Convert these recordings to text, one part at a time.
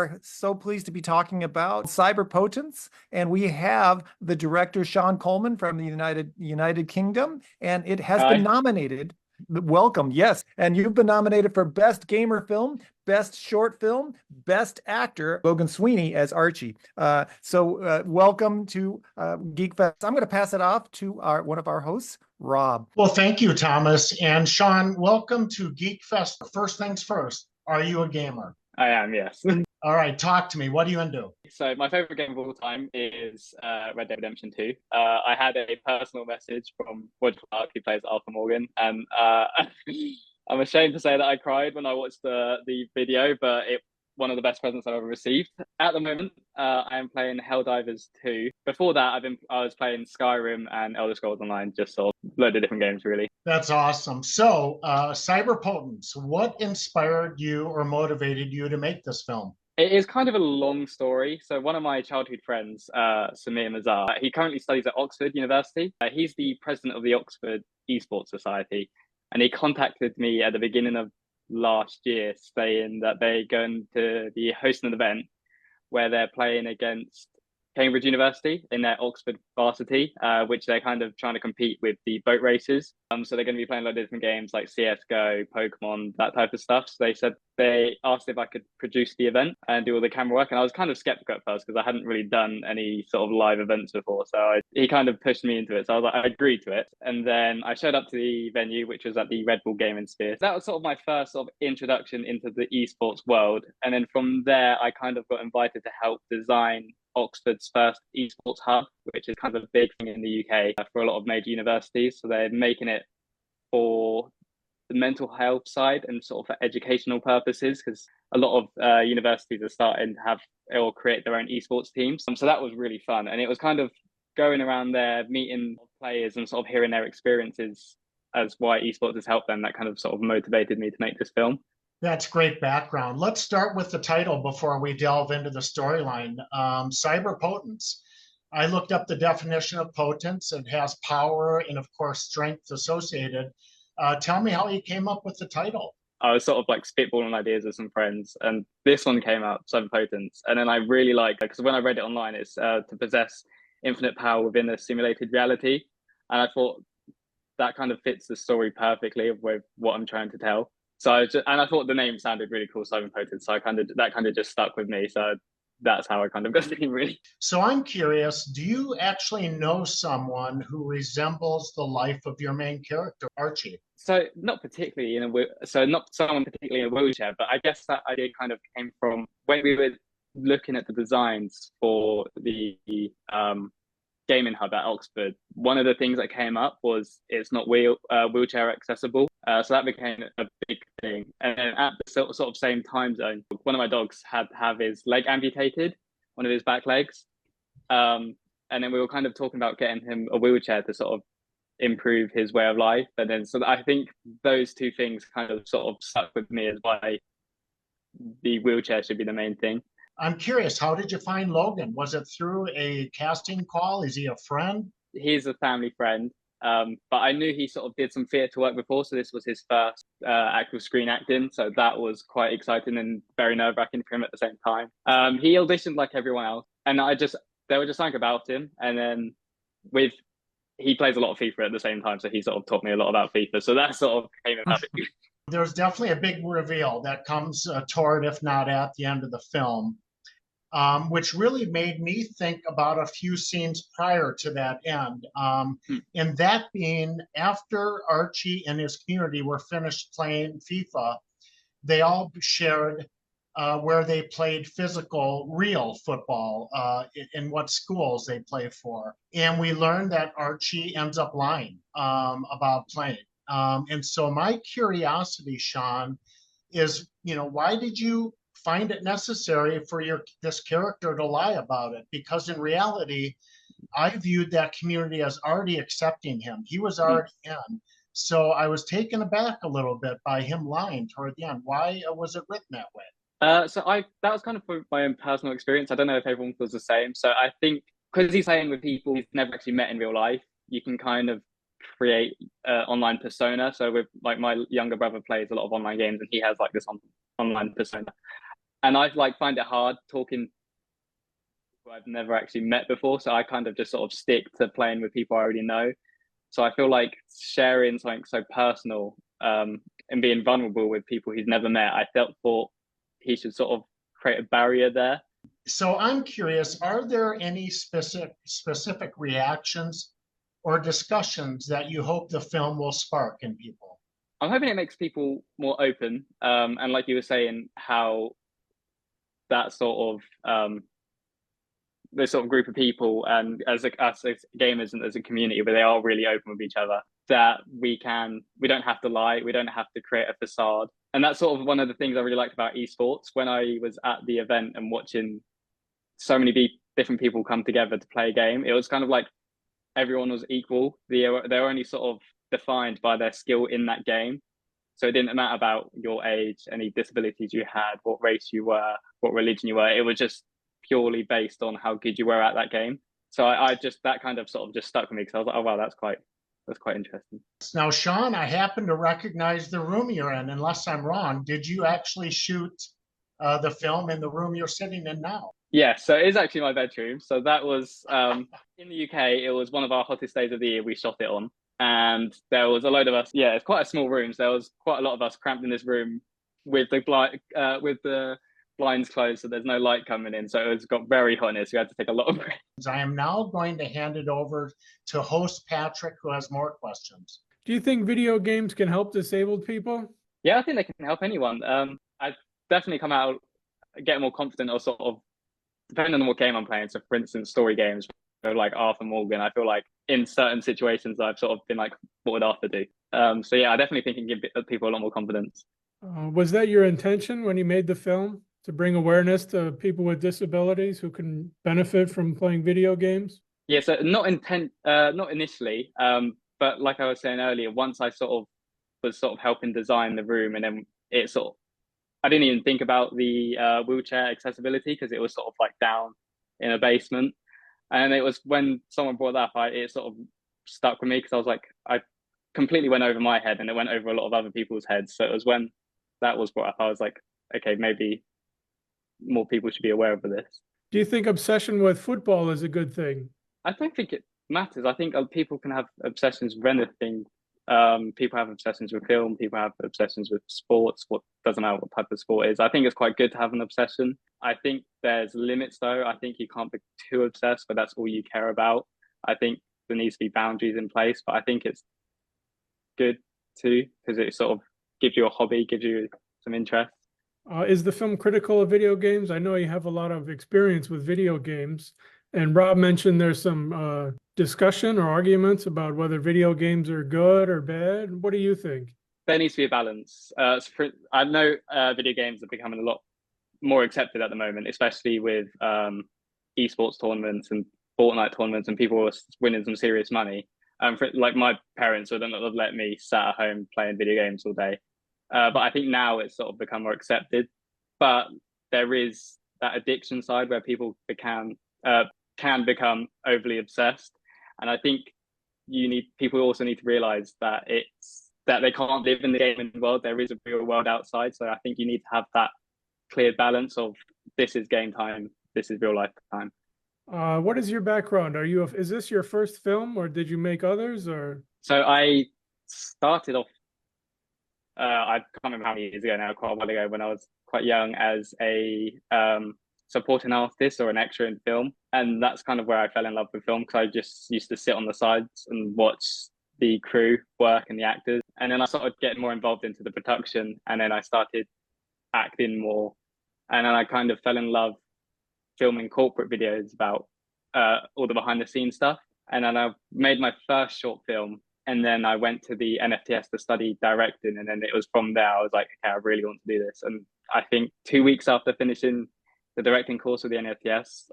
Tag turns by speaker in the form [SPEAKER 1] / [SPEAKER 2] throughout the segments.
[SPEAKER 1] are so pleased to be talking about Cyberpotence, and we have the director Sean Coleman from the United Kingdom, and it has been nominated. Welcome, yes, and you've been nominated for Best Gamer Film, Best Short Film, Best Actor, Logan Sweeney as Archie. Welcome to GeekFest. I'm going to pass it off to one of our hosts, Rob.
[SPEAKER 2] Well, thank you, Thomas. And Sean, welcome to GeekFest. First things first, are you a gamer?
[SPEAKER 3] I am, yes.
[SPEAKER 2] All right, talk to me. What are you into?
[SPEAKER 3] So my favorite game of all time is Red Dead Redemption 2. I had a personal message from Roger Clark, who plays Arthur Morgan, and I'm ashamed to say that I cried when I watched the video, but one of the best presents I've ever received. At the moment, I am playing Helldivers 2. Before that, I was playing Skyrim and Elder Scrolls Online, just sort of a load of different games, really.
[SPEAKER 2] That's awesome. So, Cyberpotence, what inspired you or motivated you to make this film?
[SPEAKER 3] It is kind of a long story. So one of my childhood friends, Samir Mazar, he currently studies at Oxford University. He's the president of the Oxford Esports Society. And he contacted me at the beginning of last year saying that they're going to be hosting an event where they're playing against Cambridge University in their Oxford varsity, which they're kind of trying to compete with the boat races. So they're going to be playing a lot of different games like CSGO, Pokemon, that type of stuff. So they asked if I could produce the event and do all the camera work. And I was kind of skeptical at first because I hadn't really done any sort of live events before. So he kind of pushed me into it. So I was like, I agreed to it. And then I showed up to the venue, which was at the Red Bull Gaming Sphere. That was sort of my first sort of introduction into the esports world. And then from there, I kind of got invited to help design Oxford's first esports hub, which is kind of a big thing in the UK for a lot of major universities. So they're making it for the mental health side and sort of for educational purposes, because a lot of universities are starting to have or create their own esports teams. So that was really fun. And it was kind of going around there, meeting players and sort of hearing their experiences as why esports has helped them. That kind of sort of motivated me to make this film.
[SPEAKER 2] That's great background. Let's start with the title before we delve into the storyline. Cyberpotence. I looked up the definition of potence. It has power and, of course, strength associated. Tell me how you came up with the title.
[SPEAKER 3] I was sort of like spitballing ideas with some friends, and this one came out, Cyberpotence. And then I really liked it because when I read it online, it's to possess infinite power within a simulated reality. And I thought that kind of fits the story perfectly with what I'm trying to tell. So I thought the name sounded really cool, Cyberpotence. So that kind of just stuck with me. So that's how I kind of got the name, really.
[SPEAKER 2] So I'm curious, do you actually know someone who resembles the life of your main character, Archie?
[SPEAKER 3] So not particularly not someone particularly in a wheelchair, but I guess that idea kind of came from when we were looking at the designs for the gaming hub at Oxford. One of the things that came up was it's not wheelchair accessible. So that became a big thing. And then at the sort of same time zone, one of my dogs had to have his leg amputated, one of his back legs. And then we were kind of talking about getting him a wheelchair to sort of improve his way of life. And then so I think those two things kind of sort of stuck with me as why the wheelchair should be the main thing.
[SPEAKER 2] I'm curious, how did you find Logan? Was it through a casting call? Is he a friend?
[SPEAKER 3] He's a family friend, but I knew he sort of did some theatre work before, so this was his first actual screen acting, so that was quite exciting and very nerve-wracking for him at the same time. He auditioned like everyone else, and there was just something about him, and then he plays a lot of FIFA at the same time, so he sort of taught me a lot about FIFA, so that sort of came about.
[SPEAKER 2] There's definitely a big reveal that comes toward, if not at, the end of the film. Which really made me think about a few scenes prior to that end. And that being after Archie and his community were finished playing FIFA, they all shared where they played physical, real football, in what schools they play for. And we learned that Archie ends up lying about playing. And so my curiosity, Sean, is, why did you find it necessary for this character to lie about it? Because in reality, I viewed that community as already accepting him. He was already in. So I was taken aback a little bit by him lying toward the end. Why was it written that way?
[SPEAKER 3] That was kind of my own personal experience. I don't know if everyone feels the same. So I think because he's playing with people he's never actually met in real life, you can kind of create online persona. So with like my younger brother plays a lot of online games and he has like this online persona. And I like find it hard talking who I've never actually met before. So I kind of just sort of stick to playing with people I already know. So I feel like sharing something so personal and being vulnerable with people he's never met, thought he should sort of create a barrier there.
[SPEAKER 2] So I'm curious, are there any specific reactions or discussions that you hope the film will spark in people?
[SPEAKER 3] I'm hoping it makes people more open. And like you were saying, how that sort of this sort of group of people and us as gamers and as a community where they are really open with each other, that we don't have to lie, we don't have to create a facade. And that's sort of one of the things I really liked about esports when I was at the event and watching so many different people come together to play a game. It was kind of like everyone was equal. They were only sort of defined by their skill in that game. So it didn't matter about your age, any disabilities you had, what race you were, what religion you were. It was just purely based on how good you were at that game. So I just, that kind of sort of just stuck with me because I was like, oh wow, that's quite interesting.
[SPEAKER 2] Now, Sean, I happen to recognize the room you're in, unless I'm wrong. Did you actually shoot the film in the room you're sitting in now?
[SPEAKER 3] Yeah, so it is actually my bedroom. So that was in the UK. It was one of our hottest days of the year. We shot it on, and there was a load of us. Yeah, it's quite a small room. So there was quite a lot of us cramped in this room with the blinds closed, so there's no light coming in. So it got very hot in here. So we had to take a lot of breaks.
[SPEAKER 2] I am now going to hand it over to host Patrick, who has more questions.
[SPEAKER 4] Do you think video games can help disabled people?
[SPEAKER 3] Yeah, I think they can help anyone. I definitely come out get more confident, or sort of depending on what game I'm playing. So for instance, story games like Arthur Morgan, I feel like in certain situations I've sort of been like, what would Arthur do? So yeah, I definitely think it can give people a lot more confidence.
[SPEAKER 4] Was that your intention when you made the film, to bring awareness to people with disabilities who can benefit from playing video games?
[SPEAKER 3] Yeah, so not initially, but like I was saying earlier, once I sort of was sort of helping design the room, and then I didn't even think about the wheelchair accessibility because it was sort of like down in a basement. And it was when someone brought that up, it sort of stuck with me because I was like, I completely went over my head and it went over a lot of other people's heads. So it was when that was brought up, I was like, okay, maybe more people should be aware of this.
[SPEAKER 4] Do you think obsession with football is a good thing?
[SPEAKER 3] I don't think it matters. I think people can have obsessions with anything. People have obsessions with film, people have obsessions with sports. What doesn't matter what type of sport it is. I think it's quite good to have an obsession. I think there's limits though. I think you can't be too obsessed, but that's all you care about. I think there needs to be boundaries in place, but I think it's good too because it sort of gives you a hobby, gives you some interest.
[SPEAKER 4] Is the film critical of video games? I know you have a lot of experience with video games, and Rob mentioned there's some discussion or arguments about whether video games are good or bad. What do you think?
[SPEAKER 3] There needs to be a balance. I know video games are becoming a lot more accepted at the moment, especially with esports tournaments and Fortnite tournaments, and people are winning some serious money. Like my parents wouldn't have let me sat at home playing video games all day. But I think now it's sort of become more accepted. But there is that addiction side where people can become overly obsessed. And I think people also need to realize that they can't live in the gaming world. There is a real world outside. So I think you need to have that clear balance of this is game time, this is real life time.
[SPEAKER 4] What is your background? Is this your first film, or did you make others? Or
[SPEAKER 3] so I started off. I can't remember how many years ago now, quite a while ago, when I was quite young, as a supporting artist or an extra in film, and that's kind of where I fell in love with film because I just used to sit on the sides and watch the crew work and the actors, and then I started getting more involved into the production, and then I started acting more, and then I kind of fell in love filming corporate videos about all the behind the scenes stuff, and then I made my first short film, and then I went to the NFTS to study directing, and then it was from there I was like, okay, I really want to do this. And I think 2 weeks after finishing the directing course with the NFTS,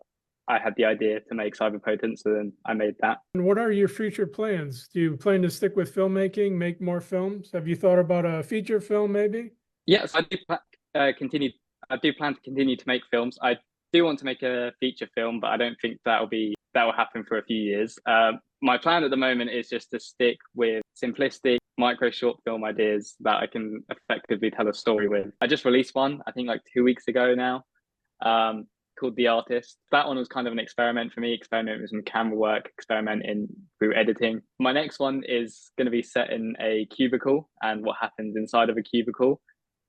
[SPEAKER 3] I had the idea to make Cyberpotence, so then I made that.
[SPEAKER 4] And what are your future plans? Do you plan to stick with filmmaking, make more films? Have you thought about a feature film maybe?
[SPEAKER 3] Yes, I do plan to continue to make films. I do want to make a feature film, but I don't think that will happen for a few years. my plan at the moment is just to stick with simplistic micro short film ideas that I can effectively tell a story with. I just released one, I think like 2 weeks ago now, called The Artist. That one was kind of an experiment for me, experimenting with some camera work, experimenting through editing. My next one is going to be set in a cubicle and what happens inside of a cubicle.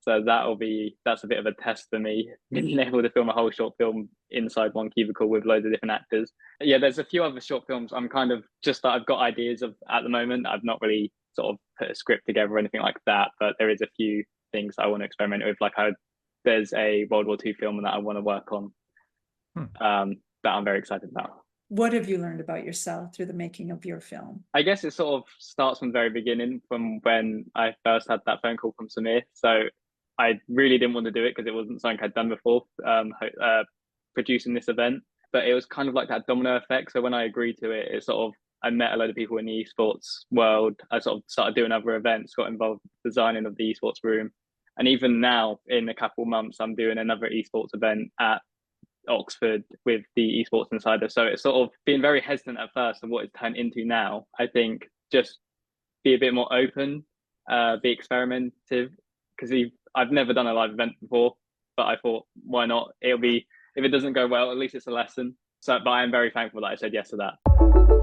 [SPEAKER 3] So that's a bit of a test for me, being able to film a whole short film inside one cubicle with loads of different actors. Yeah, there's a few other short films I'm kind of just that I've got ideas of at the moment. I've not really sort of put a script together or anything like that, but there is a few things I want to experiment with. There's a World War II film that I want to work on. That I'm very excited about.
[SPEAKER 5] What have you learned about yourself through the making of your film?
[SPEAKER 3] I guess it sort of starts from the very beginning, from when I first had that phone call from Samir. So I really didn't want to do it because it wasn't something I'd done before, producing this event. But it was kind of like that domino effect. So when I agreed to it, I met a load of people in the esports world. I sort of started doing other events, got involved with designing of the esports room. And even now, in a couple of months, I'm doing another esports event at Oxford with the Esports Insider. So it's sort of been very hesitant at first of what it's turned into now. I think just be a bit more open, be experimentative, because I've never done a live event before, but I thought, why not? If it doesn't go well, at least it's a lesson. So, but I am very thankful that I said yes to that.